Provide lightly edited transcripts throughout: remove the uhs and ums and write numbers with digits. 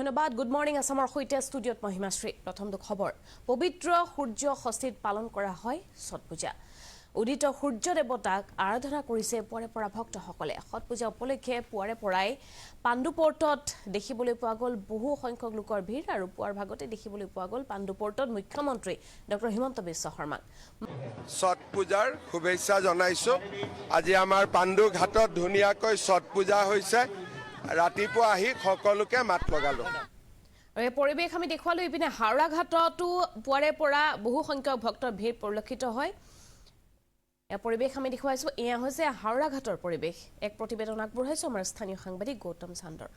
ধন্যবাদ। Good morning আসামৰ সৈতে ষ্টুডিঅ'ত মহিমাশ্ৰী। প্ৰথমটো খবৰ, পবিত্ৰ সূৰ্য ষষ্ঠীত পালন কৰা হয় ছট পূজা। উদিত সূৰ্য দেৱতাক আৰাধনা কৰিছে পুৱাৰে পৰা ভক্তসকলে। ছট পূজা উপলক্ষে পুৱাৰে পৰাই পাণ্ডুপৰ্টত দেখিবলৈ পোৱা গ'ল বহু সংখ্যক লোকৰ ভিৰ আৰু পুৱাৰ ভাগতে দেখিবলৈ পোৱা গ'ল পাণ্ডুপৰ্টত মুখ্যমন্ত্ৰী ডক্টৰ হিমন্ত বিশ্ব শৰ্মাক। ছট পূজাৰ শুভেচ্ছা জনাইছোঁ। আজি আমাৰ পাণ্ডু ঘাটত ধুনীয়াকৈ ছট পূজা হৈছে। ৰাতিপুৱা আহি সকলোকে মাত লগালোঁ। এই পৰিৱেশ আমি দেখুৱালোঁ। ইপিনে হাওৰা ঘাটতো পুৱাৰে পৰা বহু সংখ্যক ভক্তৰ ভিৰ পৰিলক্ষিত হয়। এই পৰিৱেশ আমি দেখুৱাইছোঁ। এয়া হৈছে হাওৰা ঘাটৰ পৰিৱেশ। এক প্ৰতিবেদন আগবঢ়াইছোঁ আমাৰ স্থানীয় সাংবাদিক গৌতম চান্দৰ।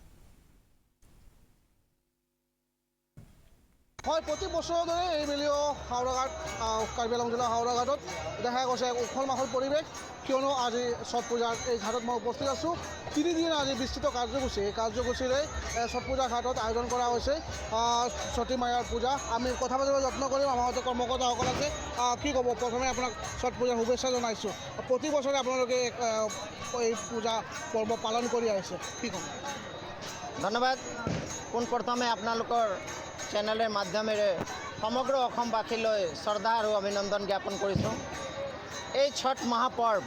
হয়, প্ৰতি বছৰৰ দৰে এইবেলিও হাওৰাঘাট কাৰ্বি আংলং জিলাৰ হাওৰাঘাটত দেখা গৈছে উখল মাখল পৰিৱেশ, কিয়নো আজি ছট পূজাৰ এই ঘাটত মই উপস্থিত আছোঁ। তিনিদিন আজি বিস্তৃত কাৰ্যসূচী, এই কাৰ্যসূচীৰে ছট পূজা ঘাটত আয়োজন কৰা হৈছে সতী মায়াৰ পূজা। আমি কথা পাতিবলৈ যত্ন কৰিম, আমাৰ সৈতে কৰ্মকৰ্তাসকল আছে। কি ক'ব, প্ৰথমে আপোনাক ছট পূজাৰ শুভেচ্ছা জনাইছোঁ। প্ৰতি বছৰে আপোনালোকে এই পূজা পৰ্ব পালন কৰি আহিছে, কি ক'ব? ধন্যবাদ। পোনপ্ৰথমে আপোনালোকৰ চেনেলৰ মাধ্যমেৰে সমগ্ৰ অসমবাসীলৈ শ্ৰদ্ধা আৰু অভিনন্দন জ্ঞাপন কৰিছোঁ। এই ছট মহাপৰ্ব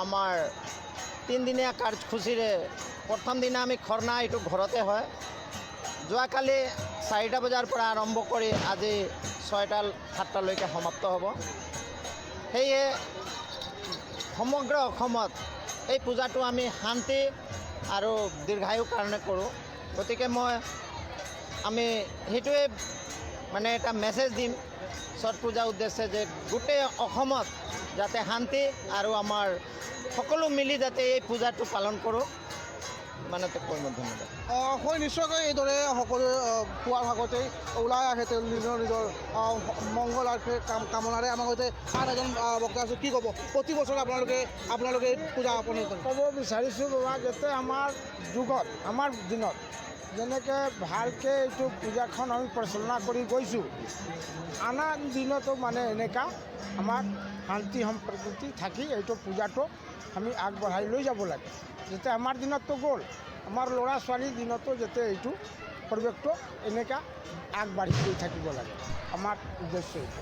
আমাৰ তিনিদিনীয়া কাৰ্যসূচীৰে প্ৰথম দিনা আমি খৰ্না, এইটো ঘৰতে হয়। যোৱাকালি 4টা বজাৰ পৰা আৰম্ভ কৰি আজি 6টা-7টালৈকে সমাপ্ত হ'ব। সেয়ে সমগ্ৰ অসমত এই পূজাটো আমি শান্তি আৰু দীৰ্ঘায়ুৰ কাৰণে কৰোঁ। গতিকে আমি সেইটোৱে মানে এটা মেছেজ দিম ছট পূজাৰ উদ্দেশ্যে, যে গোটেই অসমত যাতে শান্তি আৰু আমাৰ সকলো মিলি যাতে এই পূজাটো পালন কৰোঁ, মানে কৈ মই ধন্যবাদ। হয়, নিশ্চয়কৈ এইদৰে সকলোৱে পুৱাৰ ভাগতেই ওলাই আহে তেওঁ নিজৰ মংগলাৰ্থে কামনাৰে। আমাৰ সৈতে আন এজন বক্তা আছোঁ, কি ক'ব? প্ৰতি বছৰে আপোনালোকে পূজা আপুনি ক'ব বিচাৰিছোঁ বাবা, যাতে আমাৰ যুগত, আমাৰ দিনত যেনেকৈ ভালকৈ এইটো পূজাখন আমি পৰিচালনা কৰি গৈছোঁ, আন দিনতো মানে এনেকুৱা আমাৰ শান্তি সম্প্ৰীতি থাকি এইটো পূজাটো আমি আগবঢ়াই লৈ যাব লাগে। যাতে আমাৰ দিনততো গ'ল, আমাৰ ল'ৰা ছোৱালীৰ দিনতো যাতে এইটো পৰিৱেশটো এনেকুৱা আগবাঢ়ি গৈ থাকিব লাগে, আমাৰ উদ্দেশ্য এইটো।